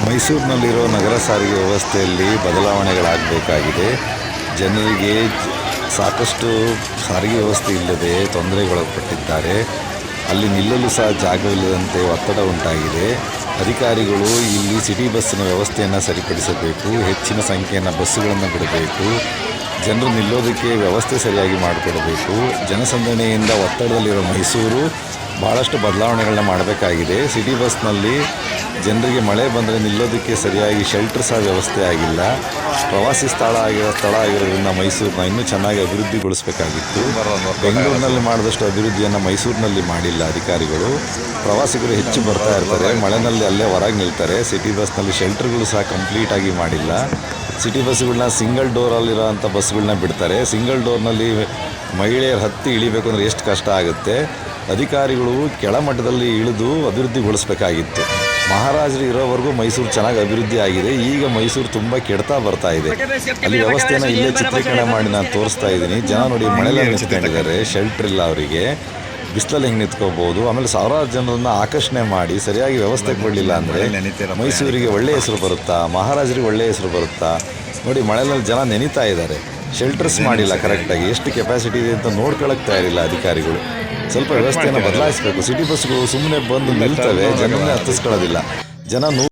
ಮೈಸೂರಿನಲ್ಲಿರೋ ನಗರ ಸಾರಿಗೆ ವ್ಯವಸ್ಥೆಯಲ್ಲಿ ಬದಲಾವಣೆಗಳಾಗಬೇಕಾಗಿದೆ. ಜನರಿಗೆ ಸಾಕಷ್ಟು ಸಾರಿಗೆ ವ್ಯವಸ್ಥೆ ಇಲ್ಲದೆ ತೊಂದರೆಗೊಳಪಟ್ಟಿದ್ದಾರೆ. ಅಲ್ಲಿ ನಿಲ್ಲಲು ಸಹ ಜಾಗವಿಲ್ಲದಂತೆ ಒತ್ತಡ ಉಂಟಾಗಿದೆ. ಅಧಿಕಾರಿಗಳು ಇಲ್ಲಿ ಸಿಟಿ ಬಸ್ಸಿನ ವ್ಯವಸ್ಥೆಯನ್ನು ಸರಿಪಡಿಸಬೇಕು. ಹೆಚ್ಚಿನ ಸಂಖ್ಯೆಯ ಬಸ್ಸುಗಳನ್ನು ಬಿಡಬೇಕು. ಜನರು ನಿಲ್ಲೋದಕ್ಕೆ ವ್ಯವಸ್ಥೆ ಸರಿಯಾಗಿ ಮಾಡಿಕೊಡಬೇಕು. ಜನಸಂದಣಿಯಿಂದ ಒತ್ತಡದಲ್ಲಿರೋ ಮೈಸೂರು ಭಾಳಷ್ಟು ಬದಲಾವಣೆಗಳನ್ನ ಮಾಡಬೇಕಾಗಿದೆ. ಸಿಟಿ ಬಸ್ನಲ್ಲಿ ಜನರಿಗೆ ಮಳೆ ಬಂದರೆ ನಿಲ್ಲೋದಕ್ಕೆ ಸರಿಯಾಗಿ ಶೆಲ್ಟರ್ ಸಹ ವ್ಯವಸ್ಥೆ ಆಗಿಲ್ಲ. ಪ್ರವಾಸಿ ಸ್ಥಳ ಆಗಿರೋದ್ರಿಂದ ಮೈಸೂರನ್ನ ಇನ್ನೂ ಚೆನ್ನಾಗಿ ಅಭಿವೃದ್ಧಿಗೊಳಿಸಬೇಕಾಗಿತ್ತು. ಬೆಂಗಳೂರಿನಲ್ಲಿ ಮಾಡಿದಷ್ಟು ಅಭಿವೃದ್ಧಿಯನ್ನು ಮೈಸೂರಿನಲ್ಲಿ ಮಾಡಿಲ್ಲ ಅಧಿಕಾರಿಗಳು. ಪ್ರವಾಸಿಗರು ಹೆಚ್ಚು ಬರ್ತಾ ಇರ್ತಾರೆ, ಮಳೆನಲ್ಲಿ ಅಲ್ಲೇ ಹೊರಗೆ ನಿಲ್ತಾರೆ. ಸಿಟಿ ಬಸ್ನಲ್ಲಿ ಶೆಲ್ಟರ್ಗಳು ಸಹ ಕಂಪ್ಲೀಟಾಗಿ ಮಾಡಿಲ್ಲ. ಸಿಟಿ ಬಸ್ಸುಗಳನ್ನ ಸಿಂಗಲ್ ಡೋರಲ್ಲಿರೋ ಅಂಥ ಬಸ್ಗಳನ್ನ ಬಿಡ್ತಾರೆ. ಸಿಂಗಲ್ ಡೋರ್ನಲ್ಲಿ ಮಹಿಳೆಯರು ಹತ್ತಿ ಇಳಿಬೇಕು ಅಂದರೆ ಎಷ್ಟು ಕಷ್ಟ ಆಗುತ್ತೆ. ಅಧಿಕಾರಿಗಳು ಕೆಳಮಟ್ಟದಲ್ಲಿ ಇಳಿದು ಅಭಿವೃದ್ಧಿಗೊಳಿಸಬೇಕಾಗಿತ್ತು. ಮಹಾರಾಜರು ಇರೋವರೆಗೂ ಮೈಸೂರು ಚೆನ್ನಾಗಿ ಅಭಿವೃದ್ಧಿ ಆಗಿದೆ. ಈಗ ಮೈಸೂರು ತುಂಬ ಕೆಡ್ತಾ ಬರ್ತಾ ಇದೆ. ಅಲ್ಲಿ ವ್ಯವಸ್ಥೆನ ಇಲ್ಲೇ ಚಿತ್ರೀಕರಣ ಮಾಡಿ ನಾನು ತೋರಿಸ್ತಾ ಇದ್ದೀನಿ. ಜನ ನೋಡಿ ಮಳೆಯಲ್ಲಿ ನಿಂತ್ಕೊಂಡಿದ್ದಾರೆ, ಶೆಲ್ಟರ್ ಇಲ್ಲ ಅವರಿಗೆ. ಬಿಸಿಲಲ್ಲಿ ಹೆಂಗೆ ನಿಂತ್ಕೋಬೋದು. ಆಮೇಲೆ ಸಾವಿರಾರು ಜನರನ್ನು ಆಕರ್ಷಣೆ ಮಾಡಿ ಸರಿಯಾಗಿ ವ್ಯವಸ್ಥೆ ಕೊಡಲಿಲ್ಲ ಅಂದರೆ ಮೈಸೂರಿಗೆ ಒಳ್ಳೆಯ ಹೆಸರು ಬರುತ್ತಾ, ಮಹಾರಾಜರಿಗೆ ಒಳ್ಳೆಯ ಹೆಸರು ಬರುತ್ತಾ. ನೋಡಿ ಮಳೆಯಲ್ಲಿ ಜನ ನೆನೀತಾ ಇದ್ದಾರೆ. ಶೆಲ್ಟರ್ಸ್ ಮಾಡಿಲ್ಲ ಕರೆಕ್ಟಾಗಿ. ಎಷ್ಟು ಕೆಪಾಸಿಟಿ ಇದೆ ಅಂತ ನೋಡ್ಕೊಳ್ಳೋಕ್ಕೆ ತಯಾರಿಲ್ಲ ಅಧಿಕಾರಿಗಳು. ಸ್ವಲ್ಪ ವ್ಯವಸ್ಥೆಯನ್ನು ಬದಲಾಯಿಸಬೇಕು. ಸಿಟಿ ಬಸ್ಗಳು ಸುಮ್ಮನೆ ಬಂದು ನಿಲ್ತವೆ, ಜನರನ್ನೇ ಹತ್ತಿಸ್ಕೊಳ್ಳೋದಿಲ್ಲ. ಜನ